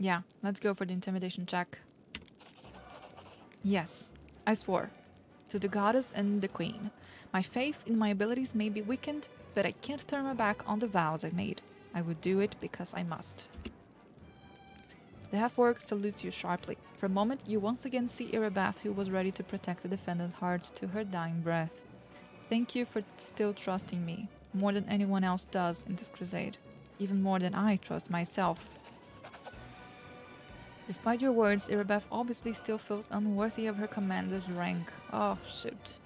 Yeah, let's go for the intimidation check. Yes, I swore. To the goddess and the queen. My faith in my abilities may be weakened, but I can't turn my back on the vows I made. I would do it because I must. The half-orc salutes you sharply. For a moment, you once again see Irabath, who was ready to protect the defendant's heart to her dying breath. Thank you for still trusting me, more than anyone else does in this crusade. Even more than I trust myself. Despite your words, Irabath obviously still feels unworthy of her commander's rank. Oh, shoot.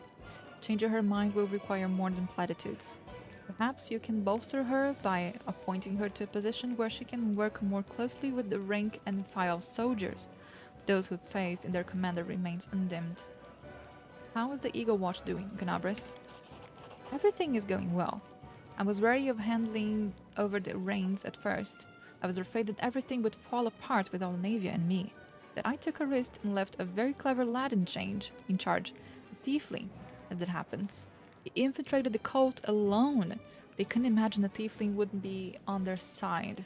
Changing her mind will require more than platitudes. Perhaps you can bolster her by appointing her to a position where she can work more closely with the rank and file soldiers, those whose faith in their commander remains undimmed. How is the Eagle Watch doing, Gnabris? Everything is going well. I was wary of handing over the reins at first. I was afraid that everything would fall apart without Navia and me. But I took a risk and left a very clever lad in charge, a tiefling, as it happens. He infiltrated the cult alone. They couldn't imagine a tiefling wouldn't be on their side.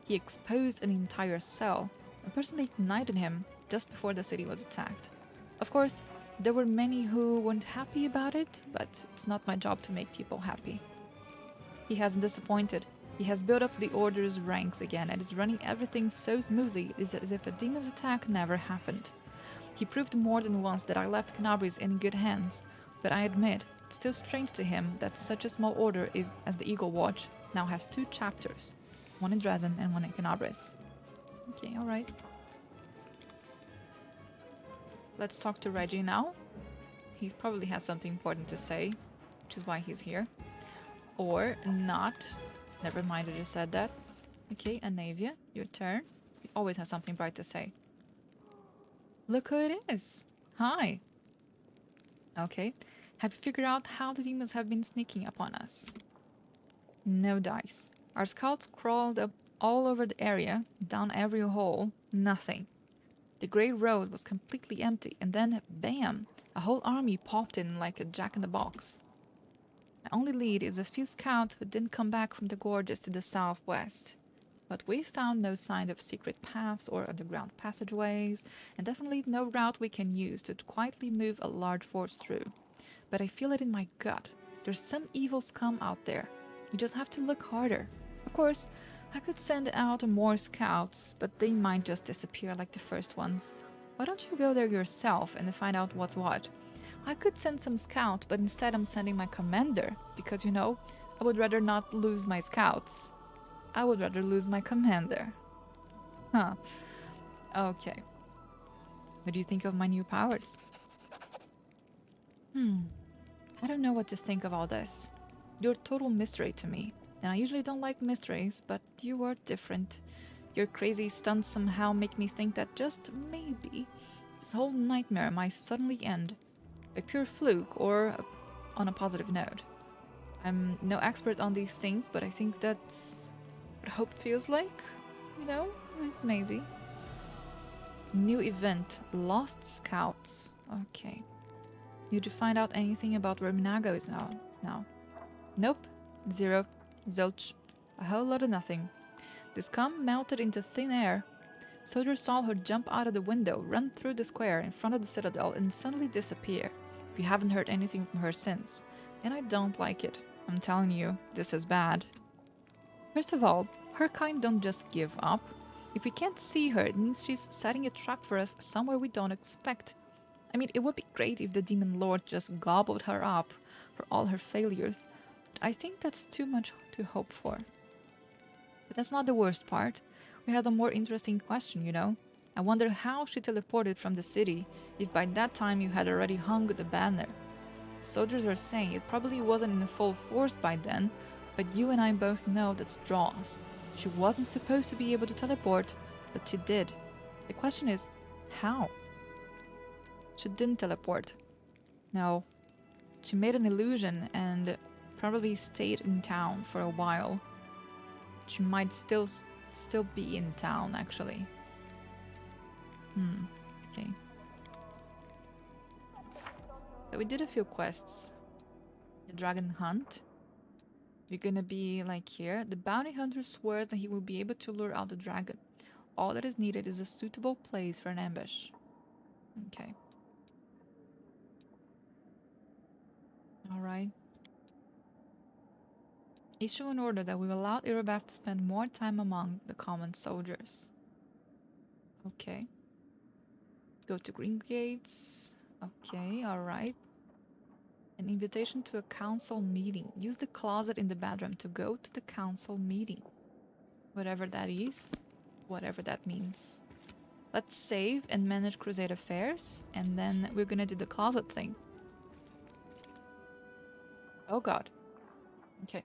He exposed an entire cell and personally ignited him just before the city was attacked. Of course, there were many who weren't happy about it, but it's not my job to make people happy. He hasn't disappointed. He has built up the Order's ranks again and is running everything so smoothly as if a demon's attack never happened. He proved more than once that I left Gnabris in good hands, but I admit, it's still strange to him that such a small order as the Eagle Watch now has 2 chapters, one in Dresden and one in Gnabris. Okay, alright. Let's talk to Reggie now. He probably has something important to say, which is why he's here. Or not. Never mind, I just said that. Okay, Anavia, your turn. You always have something bright to say. Look who it is. Hi. Okay. Have you figured out how the demons have been sneaking upon us? No dice. Our scouts crawled up all over the area, down every hole. Nothing. The Great Road was completely empty, and then, bam! A whole army popped in like a jack-in-the-box. My only lead is a few scouts who didn't come back from the gorges to the southwest. But we found no sign of secret paths or underground passageways, and definitely no route we can use to quietly move a large force through. But I feel it in my gut. There's some evil scum out there. You just have to look harder. Of course, I could send out more scouts, but they might just disappear like the first ones. Why don't you go there yourself and find out what's what? I could send some scouts, but instead I'm sending my commander, because, you know, I would rather not lose my scouts. I would rather lose my commander. Huh. Okay. What do you think of my new powers? I don't know what to think of all this. You're a total mystery to me, and I usually don't like mysteries, but you are different. Your crazy stunts somehow make me think that just maybe this whole nightmare might suddenly end. A pure fluke or on a positive note. I'm no expert on these things, but I think that's what hope feels like. You know, maybe. New event, Lost Scouts. Okay. Need to find out anything about where Minago is now. Nope. 0. Zilch. A whole lot of nothing. The scum melted into thin air. Soldiers saw her jump out of the window, run through the square in front of the citadel, and suddenly disappear. We haven't heard anything from her since. And I don't like it. I'm telling you, this is bad. First of all, her kind don't just give up. If we can't see her, it means she's setting a trap for us somewhere we don't expect. I mean, it would be great if the Demon Lord just gobbled her up for all her failures, but I think that's too much to hope for. But that's not the worst part. We had a more interesting question, you know. I wonder how she teleported from the city if by that time you had already hung the banner. Soldiers are saying it probably wasn't in full force by then, but you and I both know that's draws. She wasn't supposed to be able to teleport, but she did. The question is, how? She didn't teleport. No. She made an illusion and probably stayed in town for a while. She might still be in town, actually. Okay. So we did a few quests. The dragon hunt. We're gonna be like here. The bounty hunter swears that he will be able to lure out the dragon. All that is needed is a suitable place for an ambush. Okay. Alright. Issue an order that will allow Irabaf to spend more time among the common soldiers. Okay. Go to Green Gates. Okay, alright. An invitation to a council meeting. Use the closet in the bedroom to go to the council meeting. Whatever that is. Whatever that means. Let's save and manage Crusade affairs. And then we're gonna do the closet thing. Oh god. Okay.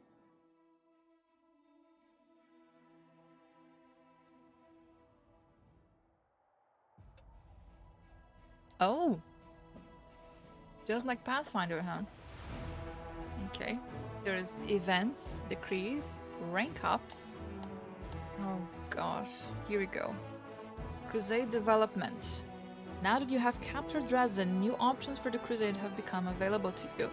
Oh! Just like Pathfinder, huh? Okay. There's events, decrees, rank ups. Oh gosh. Here we go. Crusade development. Now that you have captured Dresden, new options for the Crusade have become available to you.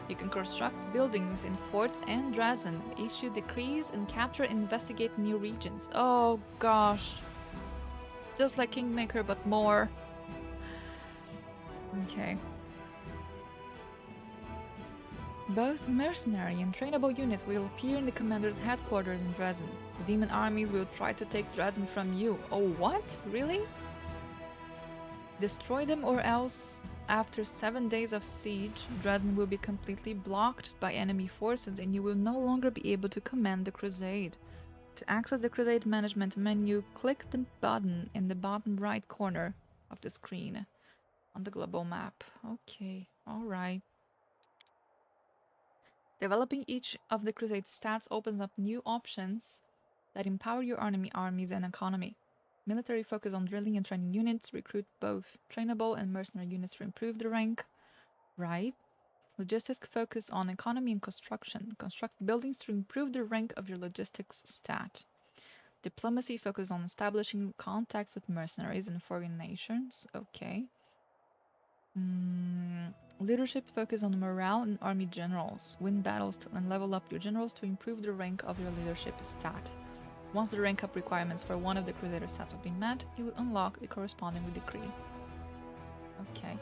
You can construct buildings in forts and Dresden, issue decrees, and capture and investigate new regions. Oh gosh. It's just like Kingmaker, but more. Okay. Both mercenary and trainable units will appear in the commander's headquarters in Dresden. The demon armies will try to take Dresden from you. Oh, what? Really? Destroy them, or else, after 7 days of siege, Dresden will be completely blocked by enemy forces and you will no longer be able to command the Crusade. To access the Crusade management menu, click the button in the bottom right corner of the screen on the global map. Okay, alright. Developing each of the Crusade stats opens up new options that empower your armies and economy. Military focus on drilling and training units, recruit both trainable and mercenary units to improve the rank. Right. Logistics focus on economy and construction. Construct buildings to improve the rank of your logistics stat. Diplomacy focus on establishing contacts with mercenaries and foreign nations. Okay. Leadership focus on morale and army generals. Win battles and level up your generals to improve the rank of your leadership stat. Once the rank up requirements for one of the Crusader stats have been met, you will unlock the corresponding decree. Okay.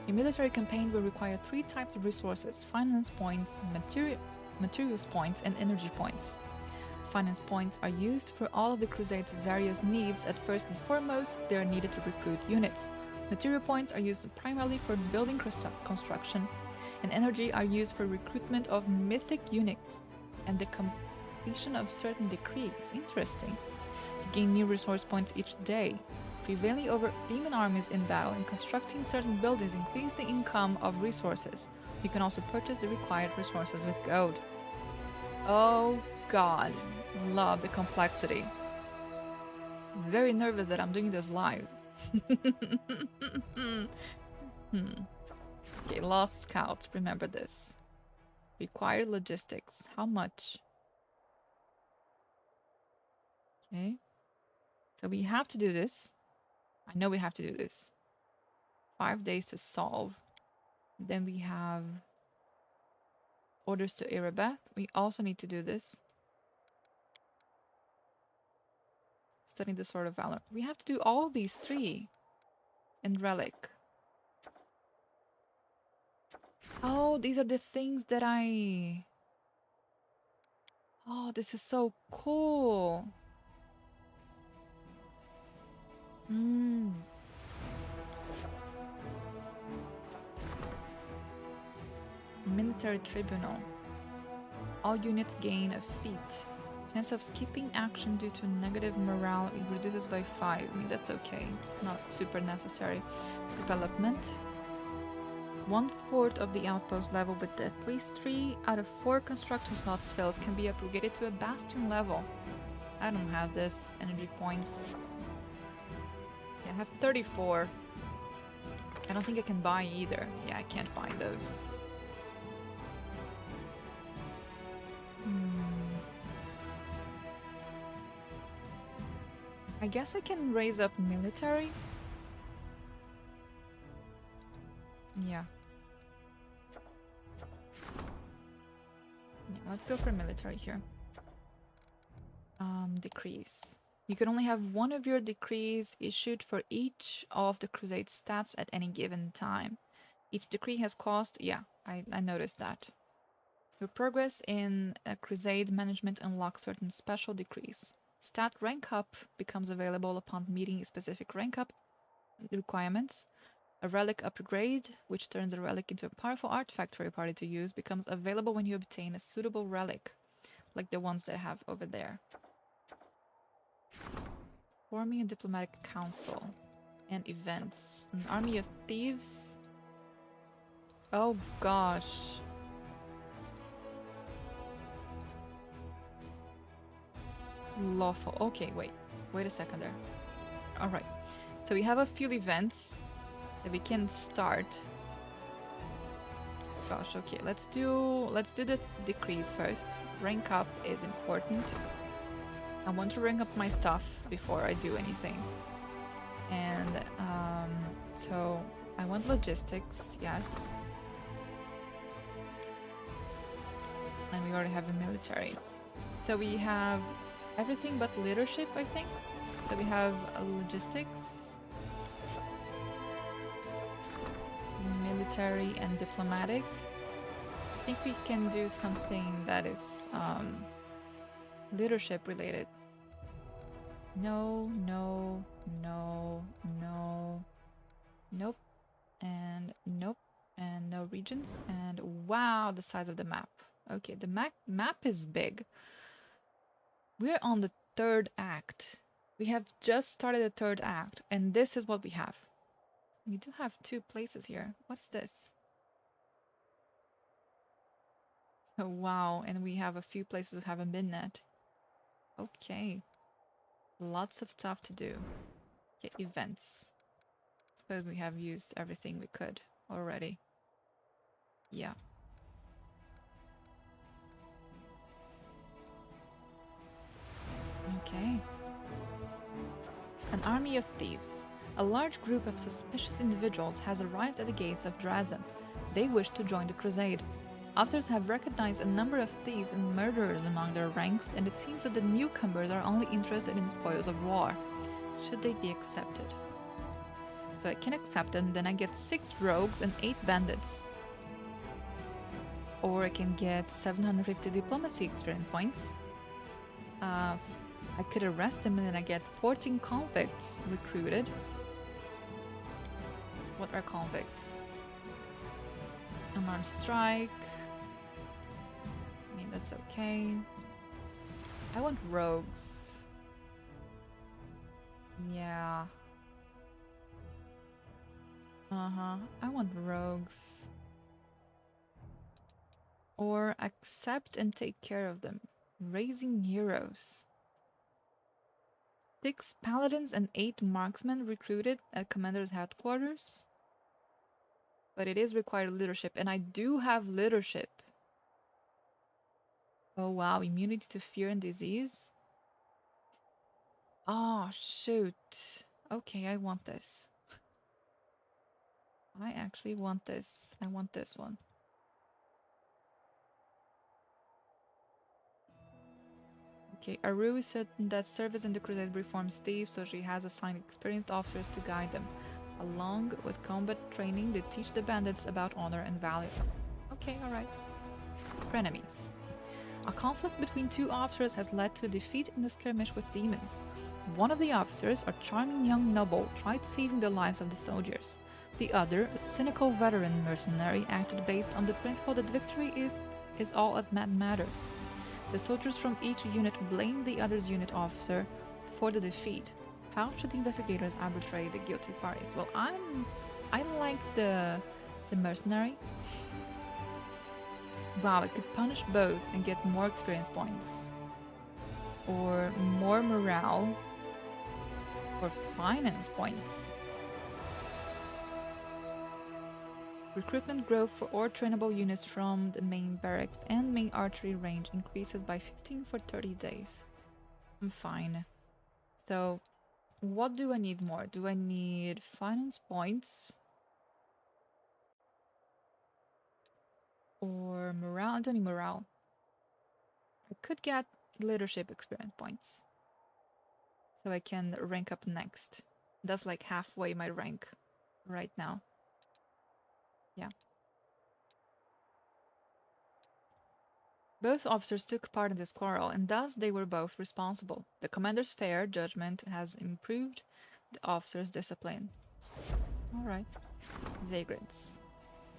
Your military campaign will require 3 types of resources: finance points, materials points, and energy points. Finance points are used for all of the Crusade's various needs. At first and foremost, they are needed to recruit units. Material points are used primarily for building construction, and energy are used for recruitment of mythic units and the completion of certain decrees. Interesting. You gain new resource points each day. Prevailing over demon armies in battle and constructing certain buildings increase the income of resources. You can also purchase the required resources with gold. Oh god, love the complexity. Very nervous that I'm doing this live. Okay, lost scouts, remember this. Required logistics, how much? Okay, so we have to do this. I know we have to do this. 5 days to solve. Then we have orders to Erebeth. We also need to do this. Studying the Sword of Valor. We have to do all these 3. And Relic. Oh, these are the things that I... Oh, this is so cool. Military Tribunal. All units gain a feat. Chance of skipping action due to negative morale reduces by 5. I mean, that's okay. It's not super necessary. Development. 1/4 of the outpost level with at least 3 out of 4 construction slots fills can be upgraded to a bastion level. I don't have this. Energy points. Yeah, I have 34. I don't think I can buy either. Yeah, I can't buy those. I guess I can raise up military. Yeah. Yeah, let's go for military here. Decrease. You can only have one of your decrees issued for each of the crusade stats at any given time. Each decree has cost. Yeah, I noticed that. Your progress in a crusade management unlocks certain special decrees. Stat rank up becomes available upon meeting specific rank up requirements. A relic upgrade, which turns a relic into a powerful artifact for your party to use, becomes available when you obtain a suitable relic, like the ones that I have over there. Forming a diplomatic council and events. An army of thieves. Oh gosh. Lawful. Okay, wait a second there. All right, so we have a few events that we can start. Gosh, okay, let's do the decrees first. Rank up is important. I want to rank up my stuff before I do anything. And so I want logistics, yes. And we already have a military. So we have everything but leadership, I think. So we have logistics, military, and diplomatic. I think we can do something that is leadership related. No, no, no, no, nope, and nope, and no regions. And wow, the size of the map. Okay, the map is big. We're on the third act. We have just started the third act, and this is what we have. We do have 2 places here. What is this? Oh, wow, and we have a few places we haven't been at. Okay. Lots of stuff to do. Okay, events. Suppose we have used everything we could already. Yeah. Okay. An army of thieves. A large group of suspicious individuals has arrived at the gates of Drazen. They wish to join the crusade. Officers have recognized a number of thieves and murderers among their ranks, and it seems that the newcomers are only interested in spoils of war. Should they be accepted? So I can accept them, then I get 6 rogues and 8 bandits. Or I can get 750 diplomacy experience points. I could arrest them and then I get 14 convicts recruited. What are convicts? Unarmed strike. I mean, that's okay. I want rogues. Yeah. I want rogues. Or accept and take care of them. Raising heroes. 6 paladins and 8 marksmen recruited at commander's headquarters. But it is required leadership, and I do have leadership. Oh wow, immunity to fear and disease. Oh shoot. Okay, I want this. I actually want this. I want this one. Okay, Aru is certain that service in the crusade reforms thieves, so she has assigned experienced officers to guide them. Along with combat training, they teach the bandits about honor and value. Okay, alright. Frenemies. A conflict between 2 officers has led to a defeat in the skirmish with demons. One of the officers, a charming young noble, tried saving the lives of the soldiers. The other, a cynical veteran mercenary, acted based on the principle that victory is all that matters. The soldiers from each unit blamed the other's unit officer for the defeat. How should the investigators arbitrate the guilty parties? Well, I like the mercenary. Wow, I could punish both and get more experience points. Or more morale. Or finance points. Recruitment growth for all trainable units from the main barracks and main archery range increases by 15 for 30 days. I'm fine. So, what do I need more? Do I need finance points? Or morale? I don't need morale. I could get leadership experience points. so I can rank up next. That's like halfway my rank right now. Yeah. Both officers took part in this quarrel, and thus they were both responsible. The commander's fair judgment has improved the officer's discipline. Alright. Vagrants.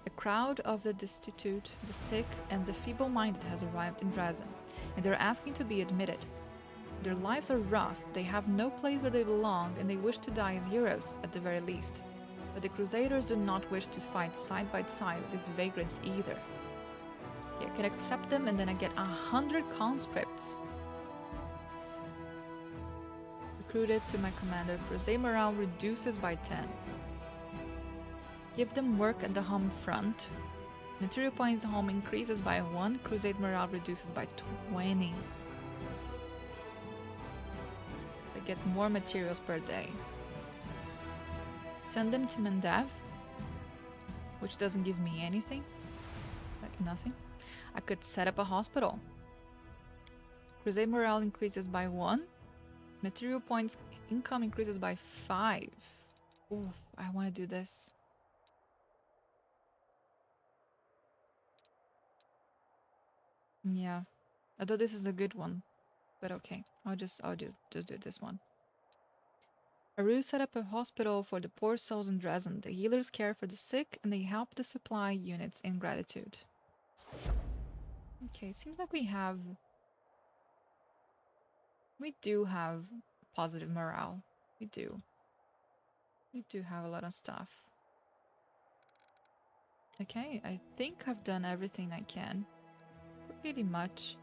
A crowd of the destitute, the sick, and the feeble-minded has arrived in Drazen, and they're asking to be admitted. Their lives are rough, they have no place where they belong, and they wish to die as heroes, at the very least. But the Crusaders do not wish to fight side by side with these vagrants either. Okay, I can accept them, and then I get 100 conscripts. Recruited to my commander, Crusade morale reduces by 10. Give them work at the home front. Material points home increases by 1, Crusade morale reduces by 20. Get more materials per day. Send them to Mendev, which doesn't give me anything. Like nothing. I could set up a hospital. Crusade morale increases by 1. Material points income increases by 5. Oof, I want to do this. Yeah. Although this is a good one. But okay, I'll just do this one. Aru set up a hospital for the poor souls in Dresden. The healers care for the sick, and they help the supply units in gratitude. Okay, it seems like we do have positive morale. We do have a lot of stuff. Okay, I think I've done everything I can. Pretty much.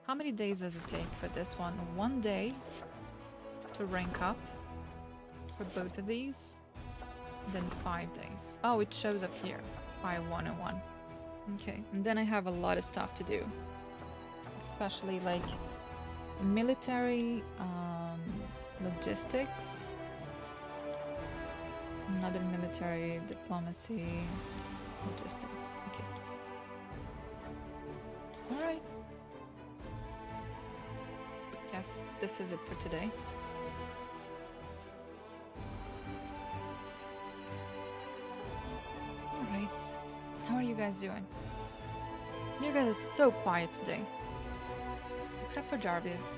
How many days does it take for this one? 1 day to rank up for both of these. Then 5 days. Oh, it shows up here. 5-1-1. Okay, and then I have a lot of stuff to do. Especially like military, logistics, another military, diplomacy, logistics. Okay. Alright. Yes, this is it for today. Alright. How are you guys doing? You guys are so quiet today. Except for Jarvis.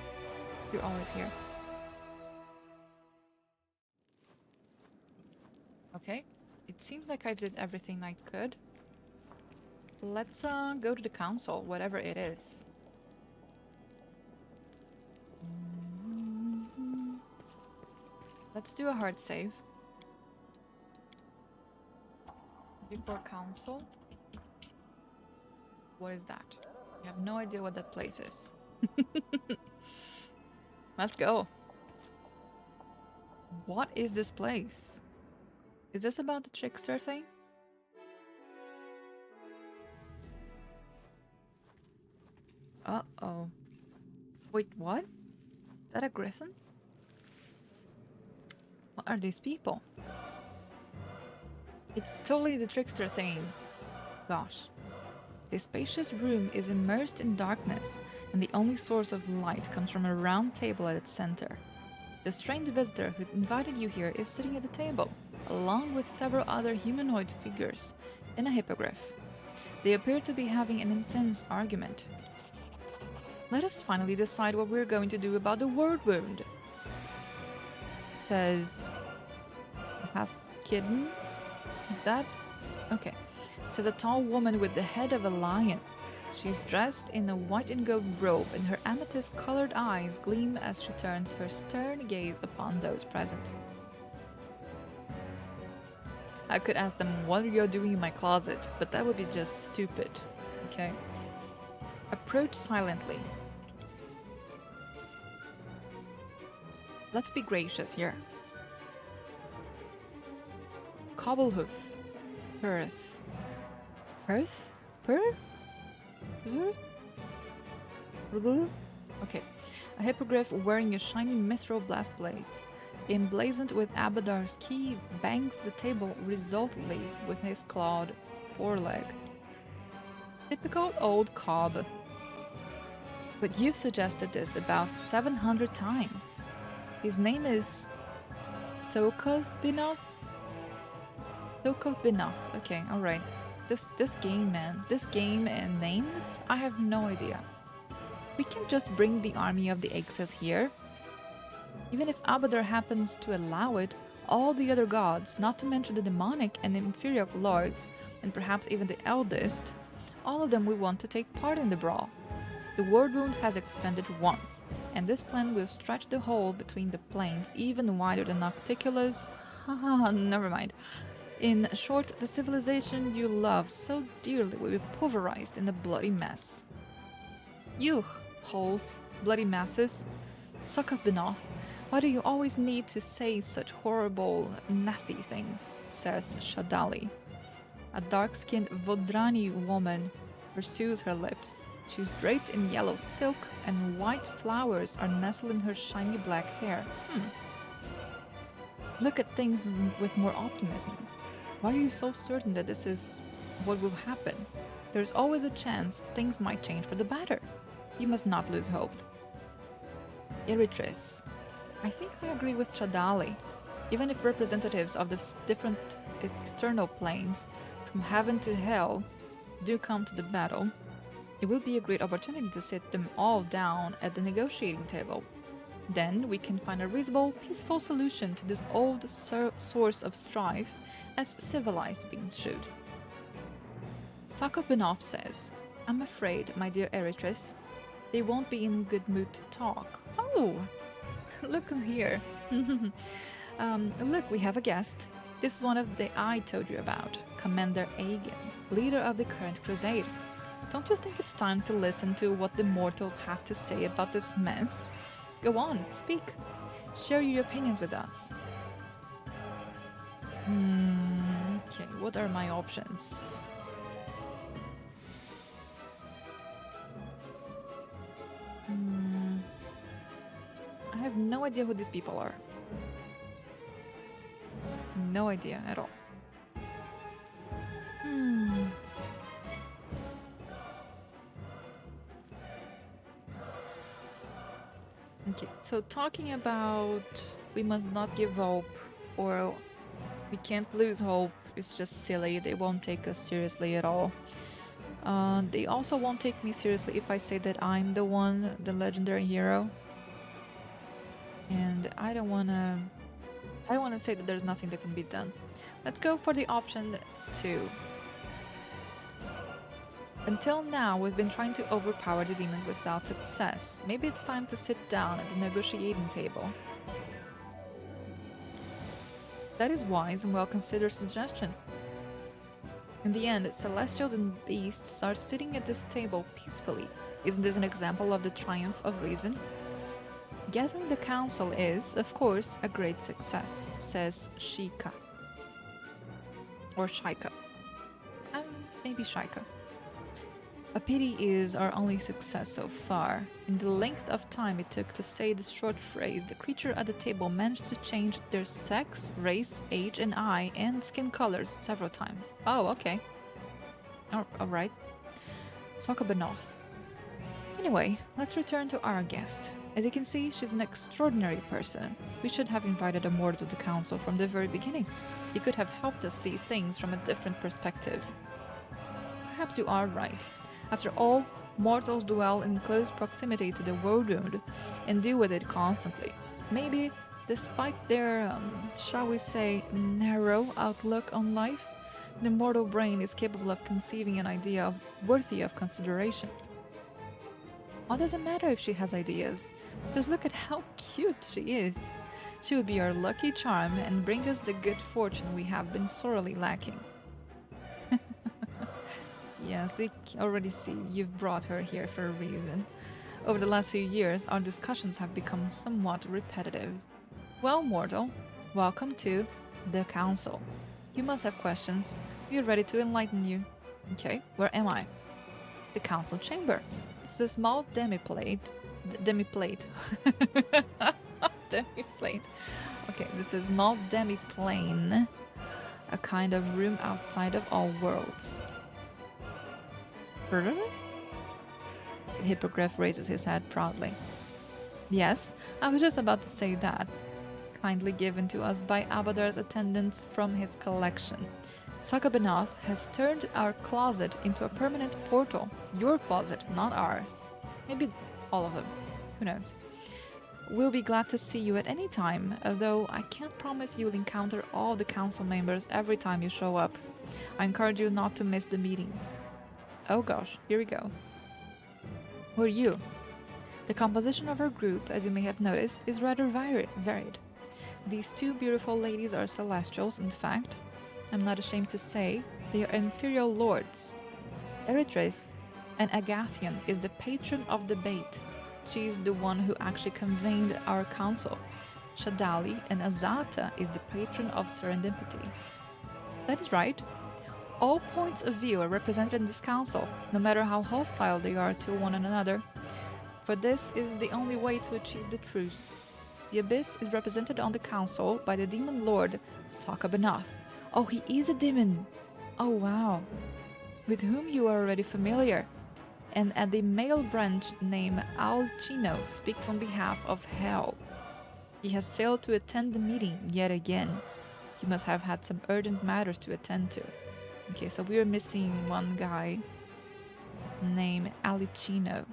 You're always here. Okay. It seems like I did everything I could. Let's go to the council, whatever it is. Let's do a hard save. Before council. What is that? I have no idea what that place is. Let's go. What is this place? Is this about the Trickster thing? Uh-oh. Wait, what? Is that a griffin? What are these people? It's totally the Trickster thing. Gosh. This spacious room is immersed in darkness, and the only source of light comes from a round table at its center. The strange visitor who invited you here is sitting at the table, along with several other humanoid figures in a hippogriff. They appear to be having an intense argument. Let us finally decide what we're going to do about the word wound. Says... half kitten? Is that... okay. Says a tall woman with the head of a lion. She's dressed in a white and gold robe, and her amethyst-colored eyes gleam as she turns her stern gaze upon those present. I could ask them what you're doing in my closet, but that would be just stupid. Okay? Approach silently. Let's be gracious here. Cobblehoof. Perth. Perth? Per? Okay. A hippogriff wearing a shiny mithril blast blade, emblazoned with Abadar's key, bangs the table resolutely with his clawed foreleg. Typical old cob. But you've suggested this about 700 times. His name is Sokoth Binoth. Okay, alright. This game, man. This game and names? I have no idea. We can just bring the army of the Axes here. Even if Abadar happens to allow it, all the other gods, not to mention the demonic and inferior lords, and perhaps even the eldest, all of them will want to take part in the brawl. The word wound has expanded once, and this plan will stretch the hole between the plains even wider than Nocticula's. Haha, never mind. In short, the civilization you love so dearly will be pulverized in a bloody mess. Yuh, holes, bloody masses. Sucketh Benoth. Why do you always need to say such horrible, nasty things? Says Shadali. A dark-skinned Vodrani woman pursues her lips. She's draped in yellow silk, and white flowers are nestled in her shiny black hair. Look at things with more optimism. Why are you so certain that this is what will happen? There's always a chance things might change for the better. You must not lose hope. Eritris. I think I agree with Chadali. Even if representatives of the different external planes, from heaven to hell, do come to the battle, it will be a great opportunity to sit them all down at the negotiating table. Then we can find a reasonable, peaceful solution to this old source of strife, as civilized beings should. Sakov Benov says, I'm afraid, my dear Eritris, they won't be in a good mood to talk. Oh, look here. Look, we have a guest. This is one of the I told you about, Commander Aygan, leader of the current crusade. Don't you think it's time to listen to what the mortals have to say about this mess? Go on, speak. Share your opinions with us. Okay, what are my options? I have no idea who these people are. No idea at all. Okay, so talking about we must not give hope, or we can't lose hope, is just silly. They won't take us seriously at all. They also won't take me seriously if I say that I'm the one, the legendary hero. And I don't wanna say that there's nothing that can be done. Let's go for the option 2. Until now, we've been trying to overpower the demons without success. Maybe it's time to sit down at the negotiating table. That is wise and well-considered suggestion. In the end, celestials and beasts are sitting at this table peacefully. Isn't this an example of the triumph of reason? Gathering the council is, of course, a great success, says Shika. Or Shaika. Maybe Shaika. A pity is our only success so far. In the length of time it took to say this short phrase, the creature at the table managed to change their sex, race, age, and eye, and skin colors several times. Oh, okay. Alright. Sokobanoth. Anyway, let's return to our guest. As you can see, she's an extraordinary person. We should have invited a mortal to the council from the very beginning. He could have helped us see things from a different perspective. Perhaps you are right. After all, mortals dwell in close proximity to the world wound and deal with it constantly. Maybe, despite their, shall we say, narrow outlook on life, the mortal brain is capable of conceiving an idea worthy of consideration. What does it matter if she has ideas? Just look at how cute she is. She would be our lucky charm and bring us the good fortune we have been sorely lacking. Yes, we already see you've brought her here for a reason. Over the last few years, our discussions have become somewhat repetitive. Well, mortal, welcome to the council. You must have questions. We are ready to enlighten you. Okay, where am I? The council chamber. It's a small demiplate. Demiplate. Okay, this is a small demiplane. A kind of room outside of all worlds. The hippogriff raises his head proudly. Yes, I was just about to say that. Kindly given to us by Abadar's attendants from his collection. Sakabanath has turned our closet into a permanent portal. Your closet, not ours. Maybe all of them. Who knows? We'll be glad to see you at any time, although I can't promise you'll encounter all the council members every time you show up. I encourage you not to miss the meetings. Oh gosh, here we go. Who are you? The composition of our group, as you may have noticed, is rather varied. These two beautiful ladies are celestials, in fact. I'm not ashamed to say they are imperial lords. Eritris, an Agathian, is the patron of debate. She is the one who actually convened our council. Shadali, and Azata, is the patron of serendipity. That is right. All points of view are represented in this council, no matter how hostile they are to one another. For this is the only way to achieve the truth. The Abyss is represented on the council by the demon lord Sakabanath. Oh, he is a demon! Oh, wow. With whom you are already familiar. And at the male branch named Alcino speaks on behalf of Hell. He has failed to attend the meeting yet again. He must have had some urgent matters to attend to. Okay, so we are missing one guy named Alicino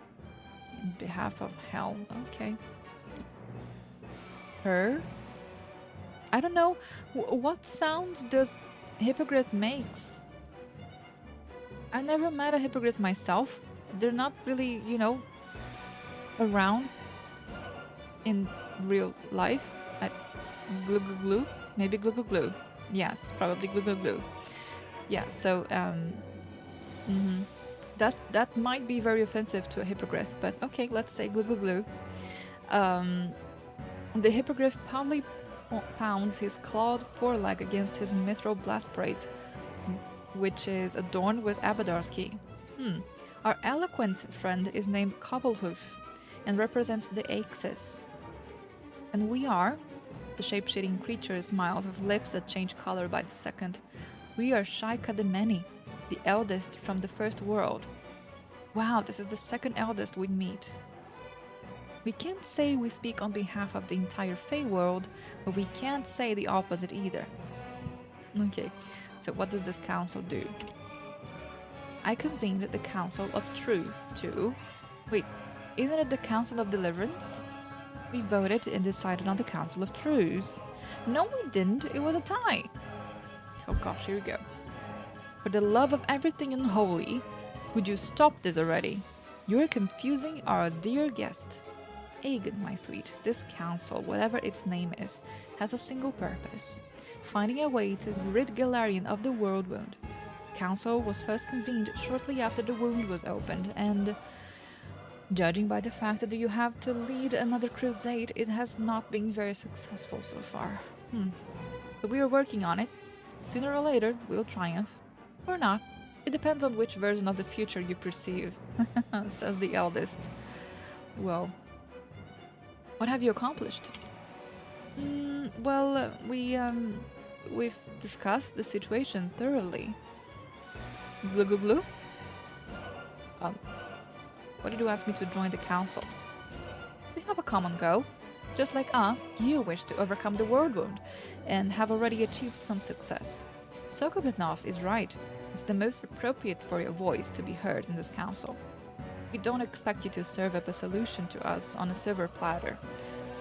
in behalf of Hell. Okay. Her? I don't know. What sounds does Hippogriff makes? I never met a Hippogriff myself. They're not really, around in real life. Glue glue glue? Maybe glue glue glue. Yes, probably glue glue glue. Yeah, so that might be very offensive to a hippogriff, but okay, let's say glue glue glue. The hippogriff proudly pounds his clawed foreleg against his mithril blastplate, which is adorned with Abadar's key. Our eloquent friend is named Cobblehoof and represents the Axis. And we are, the shape-shading creature smiles with lips that change color by the second. We are Shaika the Many, the eldest from the first world. Wow, this is the second eldest we meet. We can't say we speak on behalf of the entire Fey world, but we can't say the opposite either. Okay, so what does this council do? I convened the Council of Truth to... Wait, isn't it the Council of Deliverance? We voted and decided on the Council of Truth. No, we didn't. It was a tie. Oh gosh, here we go. For the love of everything unholy, would you stop this already? You're confusing our dear guest. Aygan, my sweet, this council, whatever its name is, has a single purpose. Finding a way to rid Galarian of the world wound. Council was first convened shortly after the wound was opened, and judging by the fact that you have to lead another crusade, it has not been very successful so far. But we are working on it. Sooner or later, we'll triumph. Or not. It depends on which version of the future you perceive, says the eldest. Well, what have you accomplished? Well, we've discussed the situation thoroughly. Glue glue glue? What did you ask me to join the council? We have a common goal. Just like us, you wish to overcome the world wound, and have already achieved some success. Sokobetnov is right. It's the most appropriate for your voice to be heard in this council. We don't expect you to serve up a solution to us on a silver platter.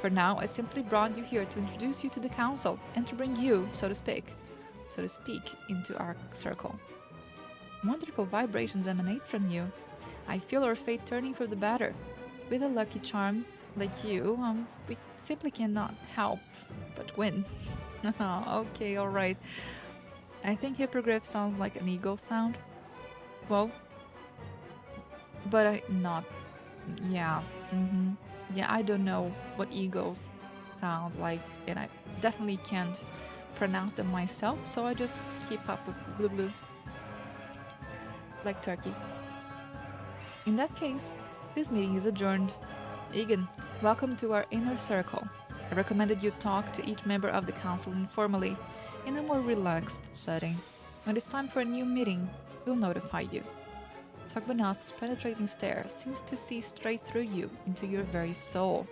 For now, I simply brought you here to introduce you to the council, and to bring you, so to speak, into our circle. Wonderful vibrations emanate from you. I feel our fate turning for the better. With a lucky charm like you, we simply cannot help but win. Okay, alright. I think hippogriff sounds like an eagle sound. Well, but yeah, yeah, I don't know what eagles sound like, and I definitely can't pronounce them myself, so I just keep up with blue blue. Like turkeys. In that case, this meeting is adjourned. Aygan, welcome to our inner circle. I recommended you talk to each member of the council informally, in a more relaxed setting. When it's time for a new meeting, we'll notify you. Sakbanath's penetrating stare seems to see straight through you into your very soul.